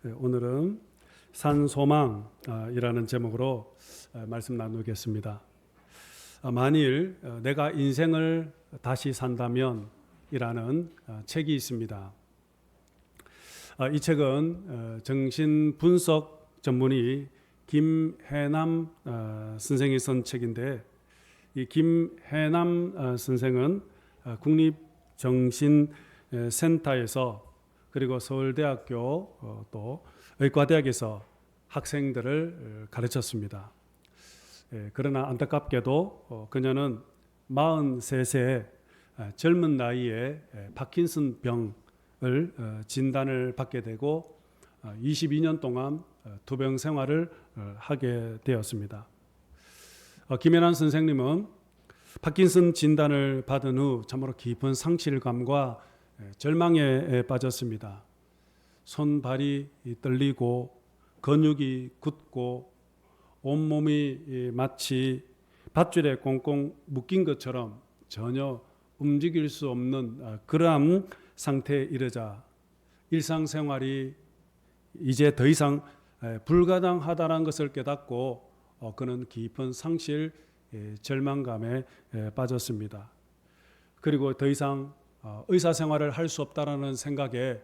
오늘은 산소망이라는 제목으로 말씀 나누겠습니다. 만일 내가 인생을 다시 산다면 이라는 책이 있습니다. 이 책은 정신분석 전문의 김해남 선생이 쓴 책인데, 이 김해남 선생은 국립정신센터에서 그리고 서울대학교 또 의과대학에서 학생들을 가르쳤습니다. 그러나 안타깝게도 그녀는 43세 젊은 나이에 파킨슨 병을 진단을 받게 되고 22년 동안 투병 생활을 하게 되었습니다. 김연한 선생님은 파킨슨 진단을 받은 후 참으로 깊은 상실감과 절망에 빠졌습니다. 손발이 떨리고 근육이 굳고 온몸이 마치 밧줄에 꽁꽁 묶인 것처럼 전혀 움직일 수 없는 그러한 상태에 이르자 일상생활이 이제 더 이상 불가능하다는 것을 깨닫고 그는 깊은 상실 절망감에 빠졌습니다. 그리고 더 이상 의사생활을 할 수 없다라는 생각에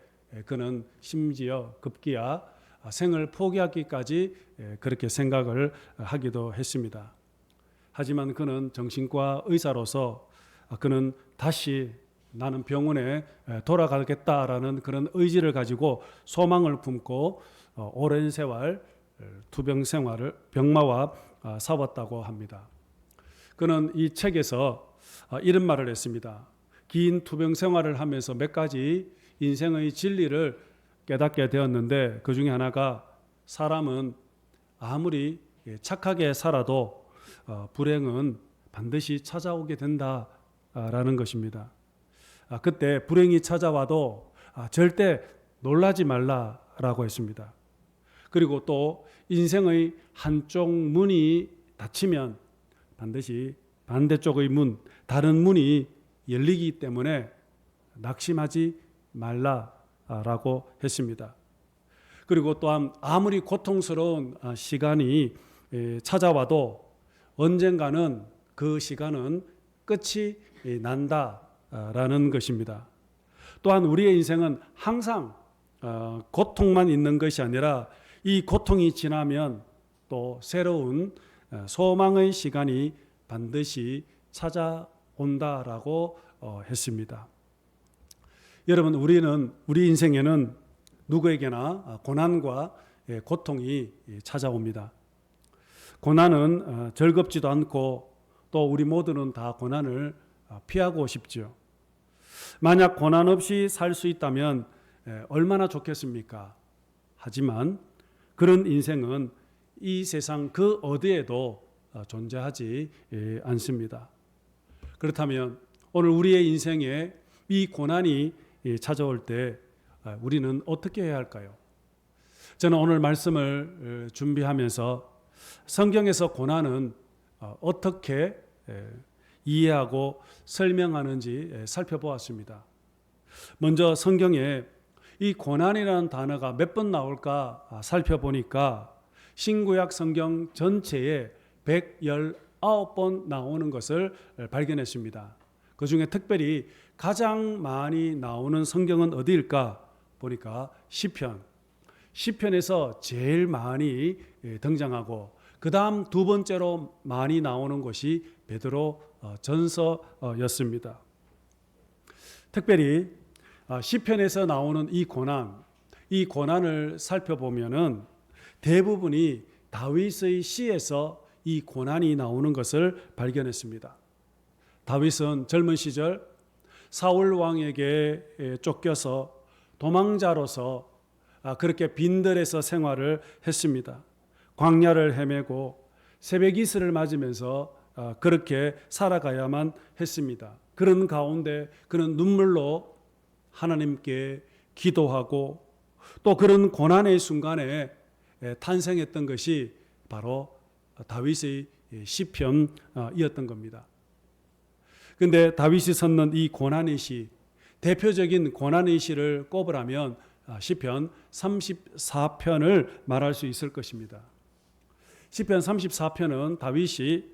그는 심지어 급기야 생을 포기하기까지 그렇게 생각을 하기도 했습니다. 하지만 그는 정신과 의사로서 그는 다시 나는 병원에 돌아가겠다라는 그런 의지를 가지고 소망을 품고 오랜 세월 투병 생활을 병마와 싸웠다고 합니다. 그는 이 책에서 이런 말을 했습니다. 긴 투병 생활을 하면서 몇 가지 인생의 진리를 깨닫게 되었는데, 그 중에 하나가 사람은 아무리 착하게 살아도 불행은 반드시 찾아오게 된다라는 것입니다. 그때 불행이 찾아와도 절대 놀라지 말라라고 했습니다. 그리고 또 인생의 한쪽 문이 닫히면 반드시 반대쪽의 문, 다른 문이 열리기 때문에 낙심하지 말라라고 했습니다. 그리고 또한 아무리 고통스러운 시간이 찾아와도 언젠가는 그 시간은 끝이 난다라는 것입니다. 또한 우리의 인생은 항상 고통만 있는 것이 아니라 이 고통이 지나면 또 새로운 소망의 시간이 반드시 찾아온다라고 했습니다. 여러분, 우리 인생에는 누구에게나 고난과 고통이 찾아옵니다. 고난은 즐겁지도 않고 또 우리 모두는 다 고난을 피하고 싶죠. 만약 고난 없이 살 수 있다면 얼마나 좋겠습니까? 하지만 그런 인생은 이 세상 그 어디에도 존재하지 않습니다. 그렇다면 오늘 우리의 인생에 이 고난이 찾아올 때 우리는 어떻게 해야 할까요? 저는 오늘 말씀을 준비하면서 성경에서 고난은 어떻게 이해하고 설명하는지 살펴보았습니다. 먼저 성경에 이 고난이라는 단어가 몇 번 나올까 살펴보니까 신구약 성경 전체에 119번 나오는 것을 발견했습니다. 그 중에 특별히 가장 많이 나오는 성경은 어디일까 보니까 시편에서 제일 많이 등장하고, 그 다음 두 번째로 많이 나오는 것이 베드로 전서였습니다. 특별히 시편에서 나오는 이 고난을 살펴보면은 대부분이 다윗의 시에서 이 고난이 나오는 것을 발견했습니다. 다윗은 젊은 시절 사울 왕에게 쫓겨서 도망자로서 그렇게 빈들에서 생활을 했습니다. 광야를 헤매고 새벽 이슬을 맞으면서 그렇게 살아가야만 했습니다. 그런 가운데 그는 눈물로 하나님께 기도하고 또 그런 고난의 순간에 탄생했던 것이 바로 다윗의 시편이었던 겁니다. 그런데 다윗이 썼는 이 고난의 시, 대표적인 고난의 시를 꼽으라면 시편 34편을 말할 수 있을 것입니다. 시편 34편은 다윗이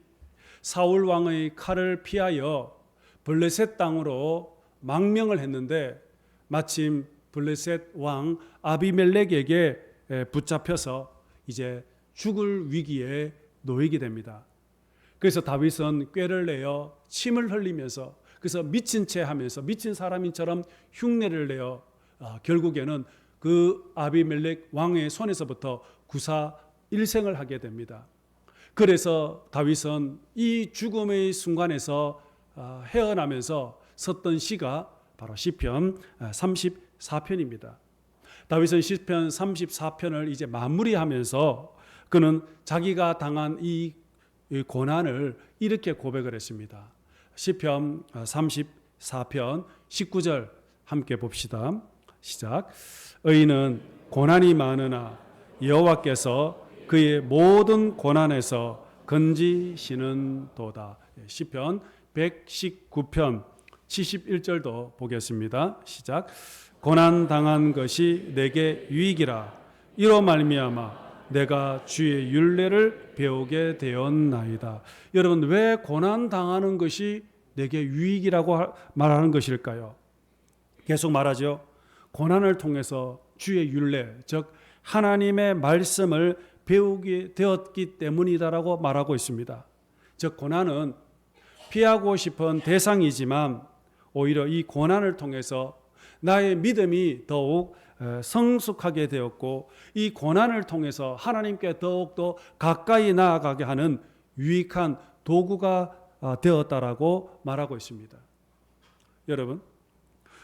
사울 왕의 칼을 피하여 블레셋 땅으로 망명을 했는데 마침 블레셋 왕 아비멜렉에게 붙잡혀서 이제 죽을 위기에 놓이게 됩니다. 그래서 다윗은 꾀를 내어 침을 흘리면서, 그래서 미친 채 하면서 미친 사람인처럼 흉내를 내어 결국에는 그 아비멜렉 왕의 손에서부터 구사 일생을 하게 됩니다. 그래서 다윗은 이 죽음의 순간에서 헤어나면서 썼던 시가 바로 시편 34편입니다. 다윗은 시편 34편을 이제 마무리하면서 그는 자기가 당한 이 고난을 이렇게 고백을 했습니다. 시편 34편 19절 함께 봅시다. 시작. 의인은 고난이 많으나 여호와께서 그의 모든 고난에서 건지시는 도다. 시편 119편 71절도 보겠습니다. 시작. 고난 당한 것이 내게 유익이라. 이로 말미암아 내가 주의 율례를 배우게 되었나이다. 여러분, 왜 고난 당하는 것이 내게 유익이라고 말하는 것일까요? 계속 말하죠. 고난을 통해서 주의 율례, 즉 하나님의 말씀을 배우게 되었기 때문이다라고 말하고 있습니다. 즉 고난은 피하고 싶은 대상이지만 오히려 이 고난을 통해서 나의 믿음이 더욱 성숙하게 되었고, 이 고난을 통해서 하나님께 더욱더 가까이 나아가게 하는 유익한 도구가 되었다라고 말하고 있습니다. 여러분,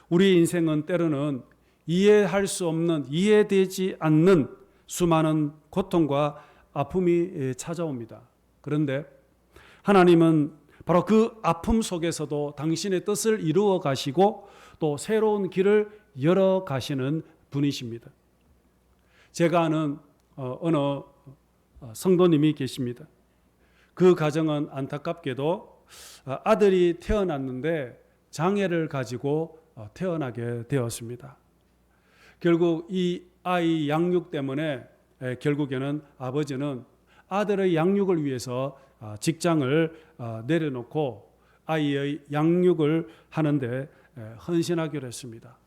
우리 인생은 때로는 이해할 수 없는, 이해되지 않는 수많은 고통과 아픔이 찾아옵니다. 그런데 하나님은 바로 그 아픔 속에서도 당신의 뜻을 이루어 가시고 또 새로운 길을 열어 가시는 분이십니다. 제가 아는 어느 성도님이 계십니다. 그 가정은 안타깝게도 아들이 태어났는데 장애를 가지고 태어나게 되었습니다. 결국 이 아이 양육 때문에 결국에는 아버지는 아들의 양육을 위해서 직장을 내려놓고 아이의 양육을 하는데 헌신하기로 했습니다.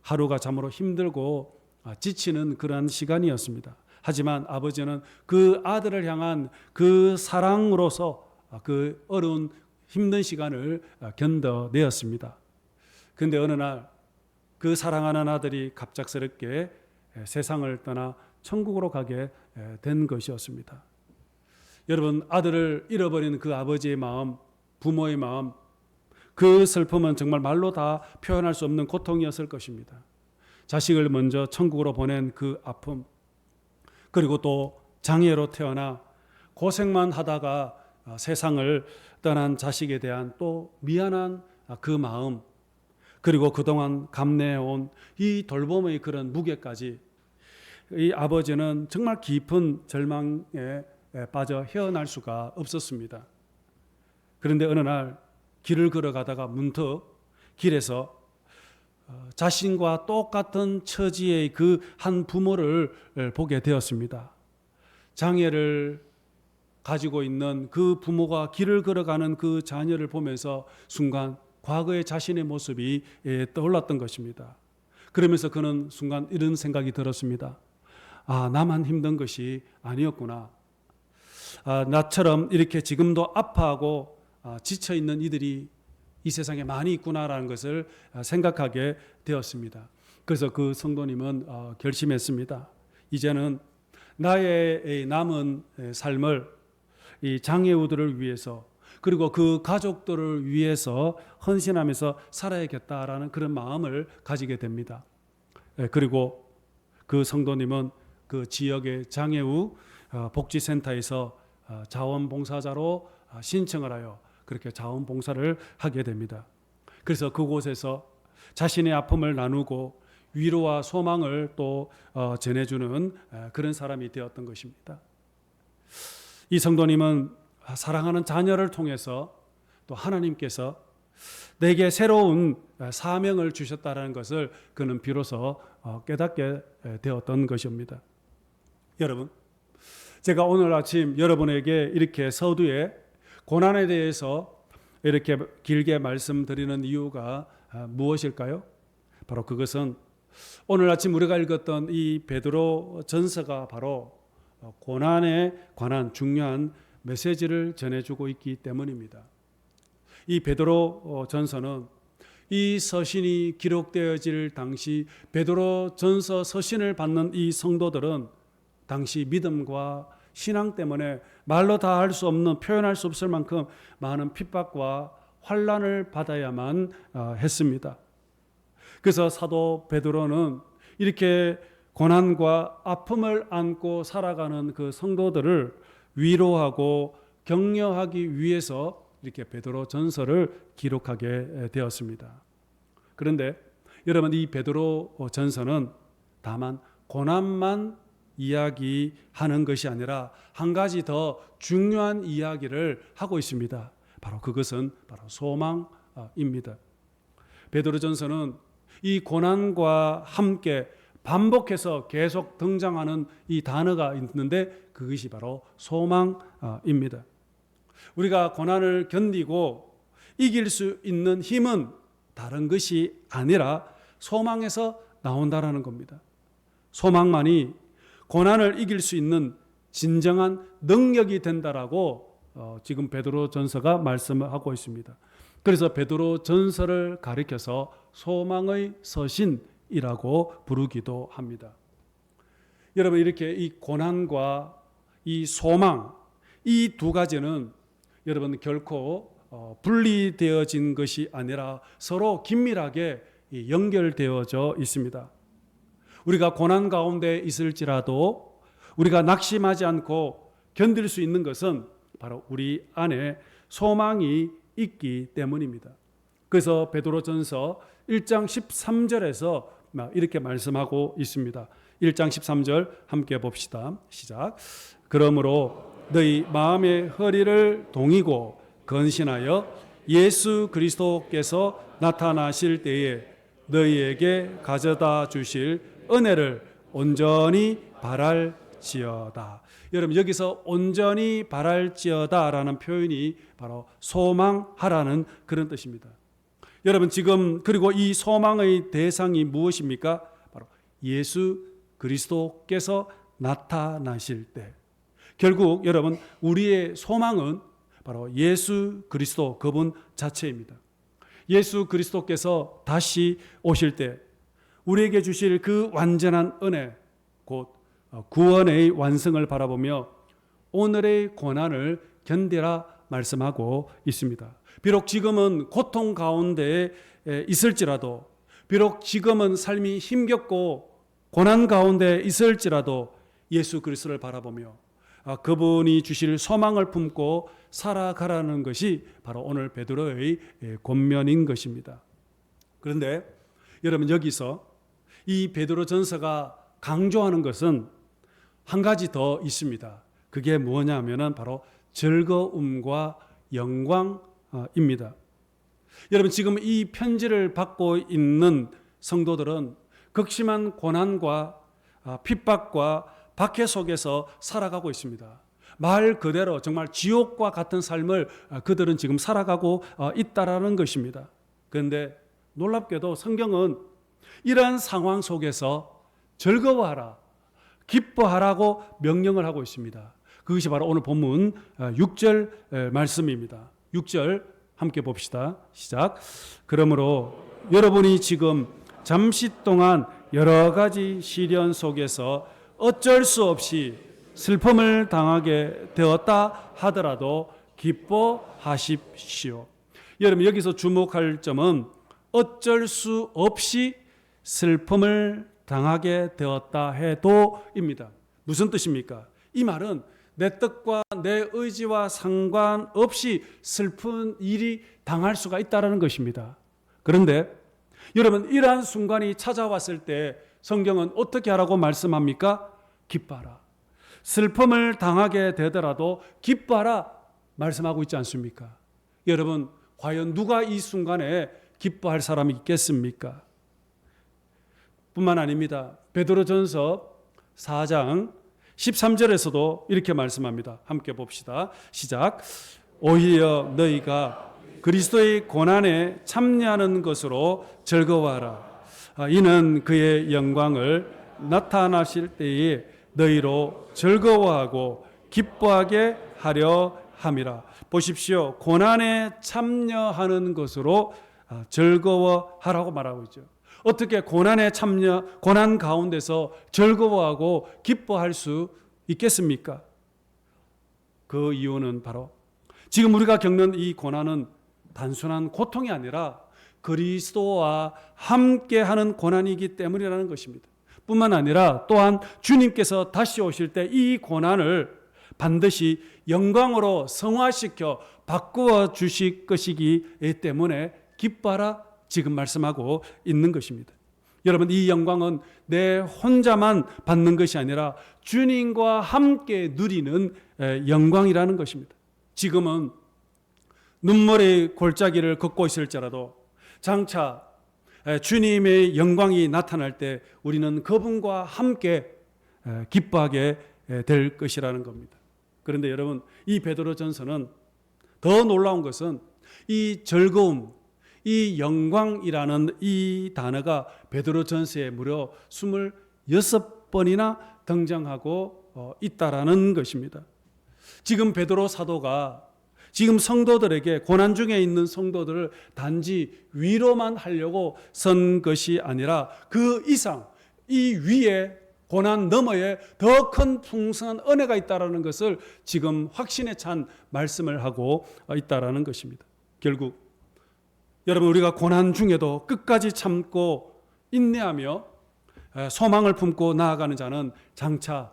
하루가 참으로 힘들고 지치는 그러한 시간이었습니다. 하지만 아버지는 그 아들을 향한 그 사랑으로서 그 어려운 힘든 시간을 견뎌내었습니다. 그런데 어느 날 그 사랑하는 아들이 갑작스럽게 세상을 떠나 천국으로 가게 된 것이었습니다. 여러분, 아들을 잃어버린 그 아버지의 마음, 부모의 마음, 그 슬픔은 정말 말로 다 표현할 수 없는 고통이었을 것입니다. 자식을 먼저 천국으로 보낸 그 아픔, 그리고 또 장애로 태어나 고생만 하다가 세상을 떠난 자식에 대한 또 미안한 그 마음, 그리고 그동안 감내해온 이 돌봄의 그런 무게까지 이 아버지는 정말 깊은 절망에 빠져 헤어날 수가 없었습니다. 그런데 어느 날 길을 걸어가다가 문득 길에서 자신과 똑같은 처지의 그 한 부모를 보게 되었습니다. 장애를 가지고 있는 그 부모가 길을 걸어가는 그 자녀를 보면서 순간 과거의 자신의 모습이 떠올랐던 것입니다. 그러면서 그는 순간 이런 생각이 들었습니다. 나만 힘든 것이 아니었구나. 나처럼 이렇게 지금도 아파하고 지쳐있는 이들이 이 세상에 많이 있구나라는 것을 생각하게 되었습니다. 그래서 그 성도님은 결심했습니다. 이제는 나의 남은 삶을 이 장애우들을 위해서, 그리고 그 가족들을 위해서 헌신하면서 살아야겠다라는 그런 마음을 가지게 됩니다. 그리고 그 성도님은 그 지역의 장애우 복지센터에서 자원봉사자로 신청을 하여 그렇게 자원봉사를 하게 됩니다. 그래서 그곳에서 자신의 아픔을 나누고 위로와 소망을 또 전해주는 그런 사람이 되었던 것입니다. 이 성도님은 사랑하는 자녀를 통해서 또 하나님께서 내게 새로운 사명을 주셨다는 것을 그는 비로소 깨닫게 되었던 것입니다. 여러분, 제가 오늘 아침 여러분에게 이렇게 서두에 고난에 대해서 이렇게 길게 말씀드리는 이유가 무엇일까요? 바로 그것은 오늘 아침 우리가 읽었던 이 베드로 전서가 바로 고난에 관한 중요한 메시지를 전해주고 있기 때문입니다. 이 베드로 전서는 이 서신이 기록되어질 당시 베드로 전서 서신을 받는 이 성도들은 당시 믿음과 신앙 때문에 말로 다 할 수 없는, 표현할 수 없을 만큼 많은 핍박과 환난을 받아야만 했습니다. 그래서 사도 베드로는 이렇게 고난과 아픔을 안고 살아가는 그 성도들을 위로하고 격려하기 위해서 이렇게 베드로 전서를 기록하게 되었습니다. 그런데 여러분, 이 베드로 전서는 다만 고난만 이야기하는 것이 아니라 한 가지 더 중요한 이야기를 하고 있습니다. 바로 그것은 바로 소망입니다. 베드로전서는 이 고난과 함께 반복해서 계속 등장하는 이 단어가 있는데 그것이 바로 소망입니다. 우리가 고난을 견디고 이길 수 있는 힘은 다른 것이 아니라 소망에서 나온다라는 겁니다. 소망만이 고난을 이길 수 있는 진정한 능력이 된다라고 지금 베드로 전서가 말씀하고 있습니다. 그래서 베드로 전서를 가리켜서 소망의 서신이라고 부르기도 합니다. 여러분, 이렇게 이 고난과 이 소망, 이 두 가지는 여러분 결코 분리되어진 것이 아니라 서로 긴밀하게 연결되어져 있습니다. 우리가 고난 가운데 있을지라도 우리가 낙심하지 않고 견딜 수 있는 것은 바로 우리 안에 소망이 있기 때문입니다. 그래서 베드로전서 1장 13절에서 이렇게 말씀하고 있습니다. 1장 13절 함께 봅시다. 시작. 그러므로 너희 마음의 허리를 동이고 건신하여 예수 그리스도께서 나타나실 때에 너희에게 가져다 주실 은혜를 온전히 바랄지어다. 여러분, 여기서 온전히 바랄지어다라는 표현이 바로 소망하라는 그런 뜻입니다. 여러분, 지금 그리고 이 소망의 대상이 무엇입니까? 바로 예수 그리스도께서 나타나실 때. 결국 여러분, 우리의 소망은 바로 예수 그리스도 그분 자체입니다. 예수 그리스도께서 다시 오실 때 우리에게 주실 그 완전한 은혜, 곧 구원의 완성을 바라보며 오늘의 고난을 견디라 말씀하고 있습니다. 비록 지금은 고통 가운데 있을지라도, 비록 지금은 삶이 힘겹고 고난 가운데 있을지라도 예수 그리스도를 바라보며 그분이 주실 소망을 품고 살아가라는 것이 바로 오늘 베드로의 권면인 것입니다. 그런데 여러분, 여기서 이 베드로 전서가 강조하는 것은 한 가지 더 있습니다. 그게 뭐냐면은 바로 즐거움과 영광입니다. 여러분, 지금 이 편지를 받고 있는 성도들은 극심한 고난과 핍박과 박해 속에서 살아가고 있습니다. 말 그대로 정말 지옥과 같은 삶을 그들은 지금 살아가고 있다라는 것입니다. 그런데 놀랍게도 성경은 이러한 상황 속에서 즐거워하라, 기뻐하라고 명령을 하고 있습니다. 그것이 바로 오늘 본문 6절 말씀입니다. 6절 함께 봅시다. 시작. 그러므로 여러분이 지금 잠시 동안 여러 가지 시련 속에서 어쩔 수 없이 슬픔을 당하게 되었다 하더라도 기뻐하십시오. 여러분, 여기서 주목할 점은 어쩔 수 없이 슬픔을 당하게 되었다 해도입니다. 무슨 뜻입니까? 이 말은 내 뜻과 내 의지와 상관없이 슬픈 일이 당할 수가 있다는 것입니다. 그런데 여러분, 이러한 순간이 찾아왔을 때 성경은 어떻게 하라고 말씀합니까? 기뻐하라. 슬픔을 당하게 되더라도 기뻐하라 말씀하고 있지 않습니까? 여러분, 과연 누가 이 순간에 기뻐할 사람이 있겠습니까? 뿐만 아닙니다. 베드로전서 4장 13절에서도 이렇게 말씀합니다. 함께 봅시다. 시작. 오히려 너희가 그리스도의 고난에 참여하는 것으로 즐거워하라. 이는 그의 영광을 나타나실 때에 너희로 즐거워하고 기뻐하게 하려 함이라. 보십시오. 고난에 참여하는 것으로 즐거워하라고 말하고 있죠. 어떻게 고난 가운데서 즐거워하고 기뻐할 수 있겠습니까? 그 이유는 바로 지금 우리가 겪는 이 고난은 단순한 고통이 아니라 그리스도와 함께하는 고난이기 때문이라는 것입니다. 뿐만 아니라 또한 주님께서 다시 오실 때 이 고난을 반드시 영광으로 성화시켜 바꾸어 주실 것이기 때문에 기뻐하라 지금 말씀하고 있는 것입니다. 여러분, 이 영광은 내 혼자만 받는 것이 아니라 주님과 함께 누리는 영광이라는 것입니다. 지금은 눈물의 골짜기를 걷고 있을지라도 장차 주님의 영광이 나타날 때 우리는 그분과 함께 기뻐하게 될 것이라는 겁니다. 그런데 여러분, 이 베드로전서는 더 놀라운 것은 이 즐거움, 이 영광이라는 이 단어가 베드로전서에 무려 26번이나 등장하고 있다라는 것입니다. 지금 베드로 사도가 지금 성도들에게, 고난 중에 있는 성도들을 단지 위로만 하려고 쓴 것이 아니라 그 이상, 이 위에 고난 너머에 더 큰 풍성한 은혜가 있다라는 것을 지금 확신에 찬 말씀을 하고 있다라는 것입니다. 결국 여러분, 우리가 고난 중에도 끝까지 참고 인내하며 소망을 품고 나아가는 자는 장차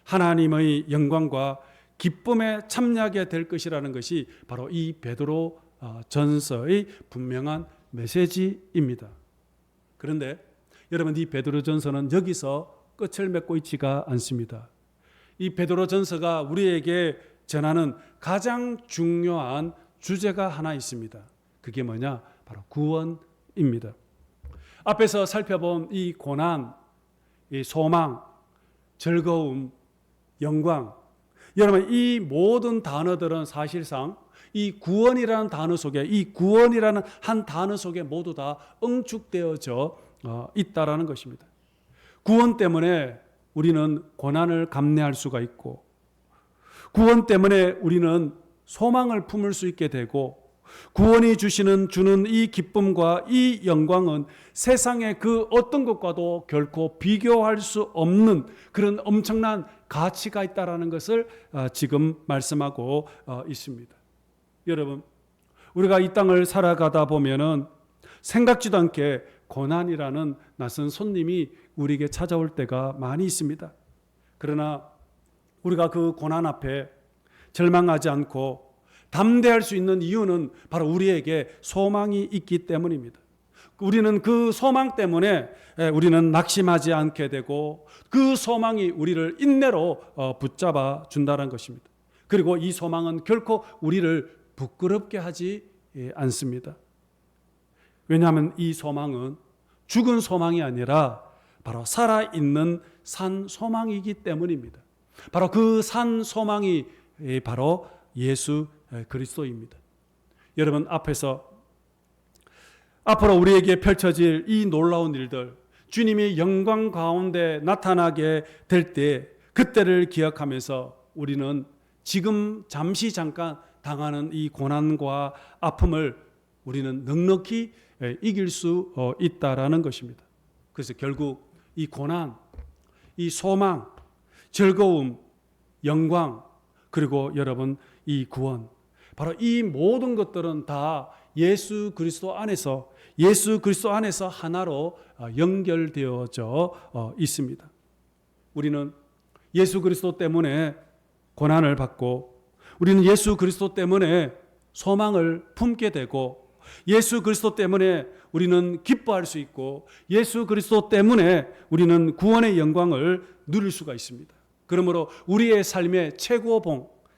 하나님의 영광과 기쁨에 참여하게 될 것이라는 것이 바로 이 베드로 전서의 분명한 메시지입니다. 그런데 여러분, 이 베드로 전서는 여기서 끝을 맺고 있지가 않습니다. 이 베드로 전서가 우리에게 전하는 가장 중요한 주제가 하나 있습니다. 그게 뭐냐? 바로 구원입니다. 앞에서 살펴본 이 고난, 이 소망, 즐거움, 영광, 여러분, 이 모든 단어들은 사실상 이 구원이라는 단어 속에, 이 구원이라는 한 단어 속에 모두 다 응축되어져 있다라는 것입니다. 구원 때문에 우리는 고난을 감내할 수가 있고, 구원 때문에 우리는 소망을 품을 수 있게 되고, 구원이 주는 이 기쁨과 이 영광은 세상의 그 어떤 것과도 결코 비교할 수 없는 그런 엄청난 가치가 있다라는 것을 지금 말씀하고 있습니다. 여러분, 우리가 이 땅을 살아가다 보면은 생각지도 않게 고난이라는 낯선 손님이 우리에게 찾아올 때가 많이 있습니다. 그러나 우리가 그 고난 앞에 절망하지 않고 담대할 수 있는 이유는 바로 우리에게 소망이 있기 때문입니다. 우리는 그 소망 때문에 우리는 낙심하지 않게 되고, 그 소망이 우리를 인내로 붙잡아 준다는 것입니다. 그리고 이 소망은 결코 우리를 부끄럽게 하지 않습니다. 왜냐하면 이 소망은 죽은 소망이 아니라 바로 살아있는 산 소망이기 때문입니다. 바로 그 산 소망이 바로 예수 그리스도입니다. 여러분, 앞으로 우리에게 펼쳐질 이 놀라운 일들, 주님이 영광 가운데 나타나게 될 때, 그때를 기억하면서 우리는 지금 잠깐 당하는 이 고난과 아픔을 우리는 넉넉히 이길 수 있다라는 것입니다. 그래서 결국 이 고난, 이 소망, 즐거움, 영광, 그리고 여러분 이 구원, 바로 이 모든 것들은 다 예수 그리스도 안에서 하나로 연결되어져 있습니다. 우리는 예수 그리스도 때문에 고난을 받고, 우리는 예수 그리스도 때문에 소망을 품게 되고, 예수 그리스도 때문에 우리는 기뻐할 수 있고, 예수 그리스도 때문에 우리는 구원의 영광을 누릴 수가 있습니다. 그러므로 우리의 삶의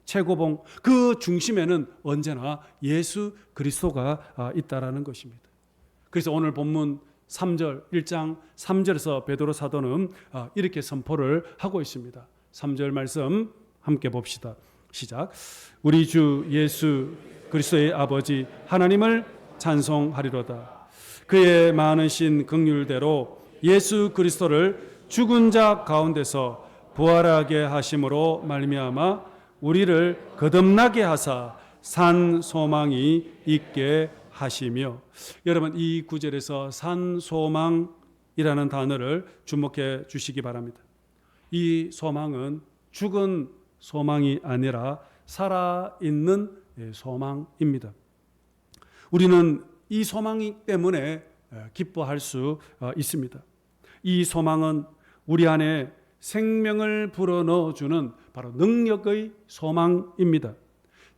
최고봉, 그 중심에는 언제나 예수 그리스도가 있다라는 것입니다. 그래서 오늘 본문 3절, 1장 3절에서 베드로 사도는 이렇게 선포를 하고 있습니다. 3절 말씀 함께 봅시다. 시작. 우리 주 예수 그리스도의 아버지 하나님을 찬송하리로다. 그의 많으신 긍휼대로 예수 그리스도를 죽은 자 가운데서 부활하게 하심으로 말미암아 우리를 거듭나게 하사 산 소망이 있게 하시며. 여러분, 이 구절에서 산 소망이라는 단어를 주목해 주시기 바랍니다. 이 소망은 죽은 소망이 아니라 살아있는 소망입니다. 우리는 이 소망 때문에 기뻐할 수 있습니다. 이 소망은 우리 안에 생명을 불어넣어주는 바로 능력의 소망입니다.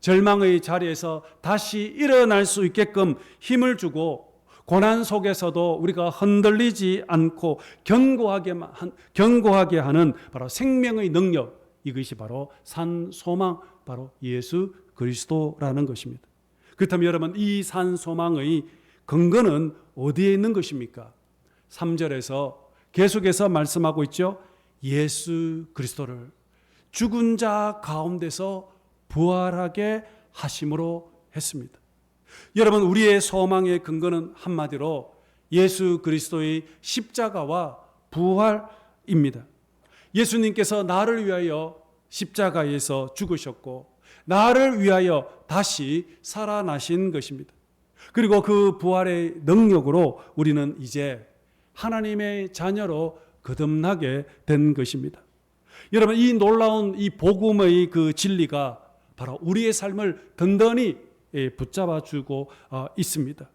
절망의 자리에서 다시 일어날 수 있게끔 힘을 주고, 고난 속에서도 우리가 흔들리지 않고 견고하게 하는 바로 생명의 능력, 이것이 바로 산 소망, 바로 예수 그리스도라는 것입니다. 그렇다면 여러분, 이 산 소망의 근거는 어디에 있는 것입니까? 3절에서 계속해서 말씀하고 있죠. 예수 그리스도를 죽은 자 가운데서 부활하게 하심으로 했습니다. 여러분, 우리의 소망의 근거는 한마디로 예수 그리스도의 십자가와 부활입니다. 예수님께서 나를 위하여 십자가에서 죽으셨고 나를 위하여 다시 살아나신 것입니다. 그리고 그 부활의 능력으로 우리는 이제 하나님의 자녀로 거듭나게 된 것입니다. 여러분, 이 놀라운 이 복음의 그 진리가 바로 우리의 삶을 든든히 붙잡아 주고 있습니다.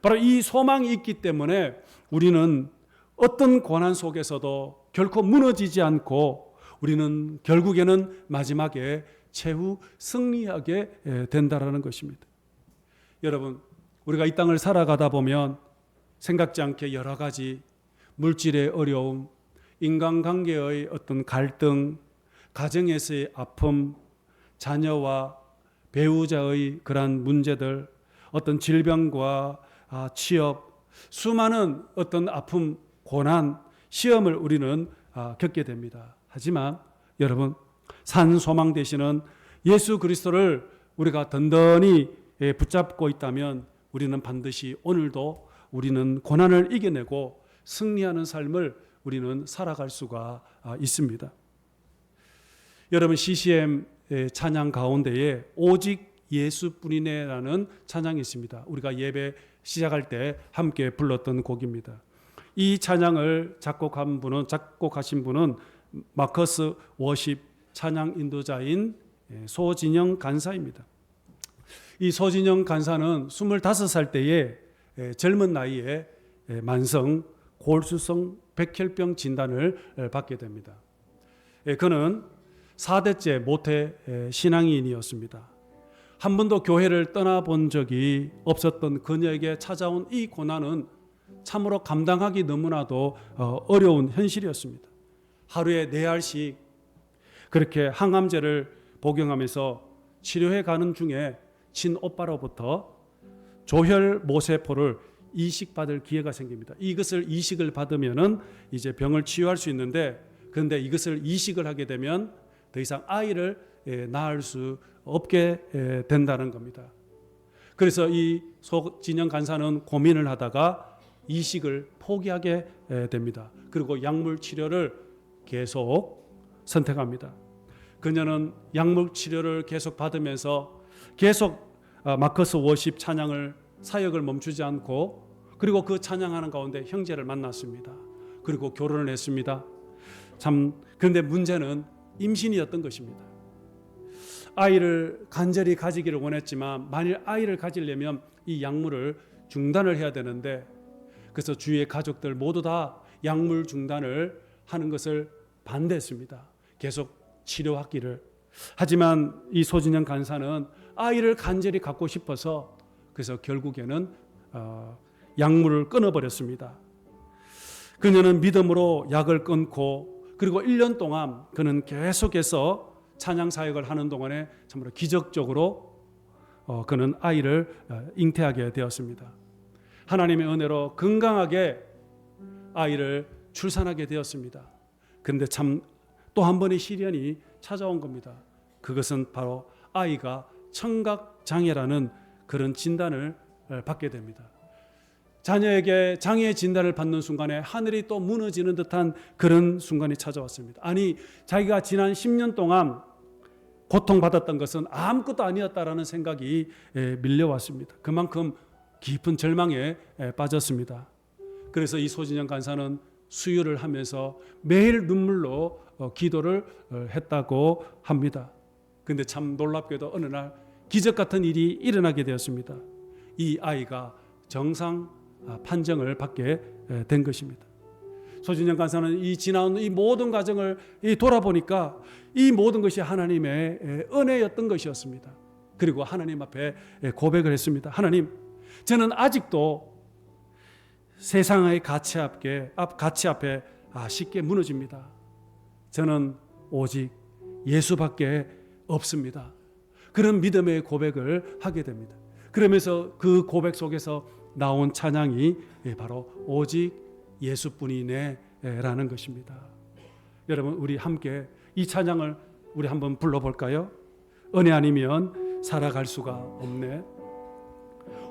바로 이 소망이 있기 때문에 우리는 어떤 고난 속에서도 결코 무너지지 않고 우리는 결국에는 마지막에 최후 승리하게 된다라는 것입니다. 여러분, 우리가 이 땅을 살아가다 보면 생각지 않게 여러 가지 물질의 어려움, 인간관계의 어떤 갈등, 가정에서의 아픔, 자녀와 배우자의 그러한 문제들, 어떤 질병과 취업, 수많은 어떤 아픔, 고난, 시험을 우리는 겪게 됩니다. 하지만 여러분, 산 소망 되시는 예수 그리스도를 우리가 든든히 붙잡고 있다면 우리는 반드시 오늘도 우리는 고난을 이겨내고 승리하는 삶을 우리는 살아갈 수가 있습니다. 여러분, CCM 찬양 가운데에 오직 예수뿐이네라는 찬양이 있습니다. 우리가 예배 시작할 때 함께 불렀던 곡입니다. 이 찬양을 작곡하신 분은 마커스 워십 찬양 인도자인 소진영 간사입니다. 이 소진영 간사는 25살 때에 젊은 나이에 만성 골수성 백혈병 진단을 받게 됩니다. 그는 4대째 모태 신앙인이었습니다. 한 번도 교회를 떠나본 적이 없었던 그녀에게 찾아온 이 고난은 참으로 감당하기 너무나도 어려운 현실이었습니다. 하루에 4알씩 그렇게 항암제를 복용하면서 치료해 가는 중에 친오빠로부터 조혈 모세포를 이식받을 기회가 생깁니다. 이것을 이식을 받으면은 이제 병을 치유할 수 있는데, 그런데 이것을 이식을 하게 되면 더 이상 아이를 낳을 수 없게 된다는 겁니다. 그래서 이 소진영 간사는 고민을 하다가 이식을 포기하게 됩니다. 그리고 약물 치료를 계속 선택합니다. 그녀는 약물 치료를 계속 받으면서 계속 마커스 워십 찬양을 사역을 멈추지 않고, 그리고 그 찬양하는 가운데 형제를 만났습니다. 그리고 결혼을 했습니다. 그런데 문제는 임신이었던 것입니다. 아이를 간절히 가지기를 원했지만 만일 아이를 가지려면 이 약물을 중단을 해야 되는데, 그래서 주위의 가족들 모두 다 약물 중단을 하는 것을 반대했습니다. 계속 치료하기를. 하지만 이 소진영 간사는 아이를 간절히 갖고 싶어서 그래서 결국에는 약물을 끊어버렸습니다. 그녀는 믿음으로 약을 끊고, 그리고 1년 동안 그는 계속해서 찬양 사역을 하는 동안에 참으로 기적적으로 그는 아이를 잉태하게 되었습니다. 하나님의 은혜로 건강하게 아이를 출산하게 되었습니다. 그런데 참 또 한 번의 시련이 찾아온 겁니다. 그것은 바로 아이가 청각장애라는 그런 진단을 받게 됩니다. 자녀에게 장애 진단을 받는 순간에 하늘이 또 무너지는 듯한 그런 순간이 찾아왔습니다. 아니, 자기가 지난 10년 동안 고통받았던 것은 아무것도 아니었다라는 생각이 밀려왔습니다. 그만큼 깊은 절망에 빠졌습니다. 그래서 이 소진영 간사는 수유를 하면서 매일 눈물로 기도를 했다고 합니다. 그런데 참 놀랍게도 어느 날 기적 같은 일이 일어나게 되었습니다. 이 아이가 정상 판정을 받게 된 것입니다. 소진영 간사는 이 지나온 이 모든 과정을 돌아보니까 이 모든 것이 하나님의 은혜였던 것이었습니다. 그리고 하나님 앞에 고백을 했습니다. 하나님, 저는 아직도 세상의 가치 앞에 쉽게 무너집니다. 저는 오직 예수밖에 없습니다. 그런 믿음의 고백을 하게 됩니다. 그러면서 그 고백 속에서 나온 찬양이 바로 오직 예수뿐이네 라는 것입니다. 여러분, 우리 함께 이 찬양을 우리 한번 불러볼까요? 은혜 아니면 살아갈 수가 없네.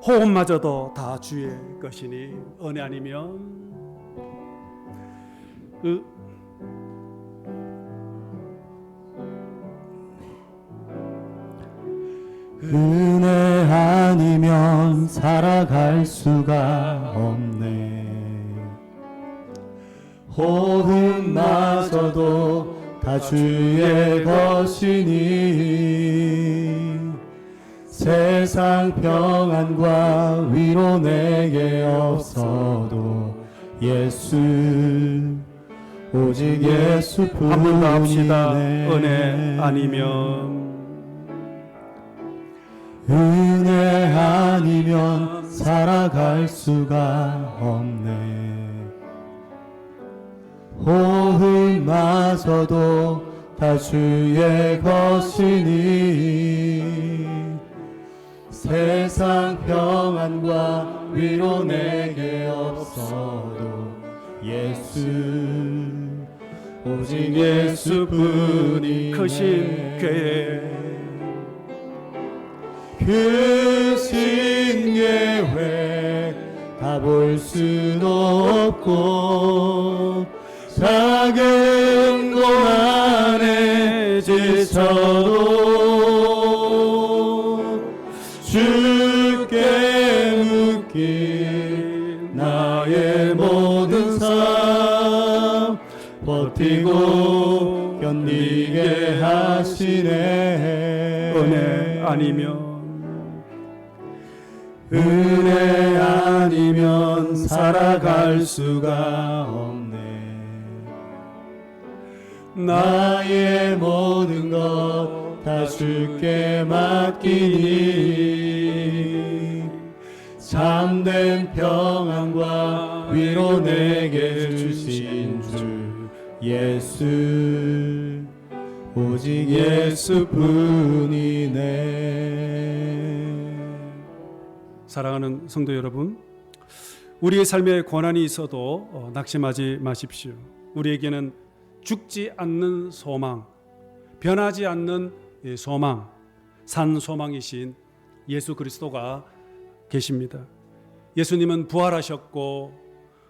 호흡마저도 다 주의 것이니 은혜 아니면 은혜 아니면 살아갈 수가 없네. 호흡마저도 다 주의 것이니 세상 평안과 위로 내게 없어도 예수 오직 예수뿐이네. 한 번 더 합시다. 은혜 아니면 은혜 아니면 살아갈 수가 없네. 호흡마저도 다 주의 것이니 세상 평안과 위로 내게 없어도 예수 오직 예수뿐이네. 크신 그의 크신 계획 다 볼 순 없고 작은 고난에 지쳐도 주께 묶인 나의 모든 삶 버티고 견디게 하시네. 은혜 아니면 은혜 아니면 살아갈 수가 없네. 나의 모든 것 다 주께 맡기니 참된 평안과 위로 내게 주신 주 예수 오직 예수뿐이네. 사랑하는 성도 여러분, 우리의 삶에 고난이 있어도 낙심하지 마십시오. 우리에게는 죽지 않는 소망, 변하지 않는 소망, 산 소망이신 예수 그리스도가 계십니다. 예수님은 부활하셨고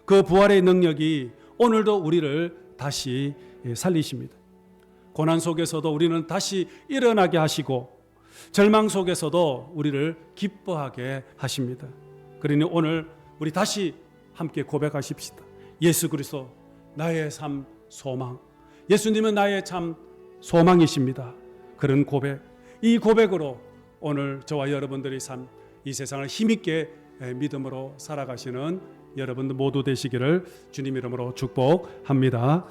그 부활의 능력이 오늘도 우리를 다시 살리십니다. 고난 속에서도 우리는 다시 일어나게 하시고 절망 속에서도 우리를 기뻐하게 하십니다. 그러니 오늘 우리 다시 함께 고백하십시다. 예수 그리스도 나의 삶 소망, 예수님은 나의 참 소망이십니다. 그런 고백, 이 고백으로 오늘 저와 여러분들의 삶, 이 세상을 힘있게 믿음으로 살아가시는 여러분들 모두 되시기를 주님 이름으로 축복합니다.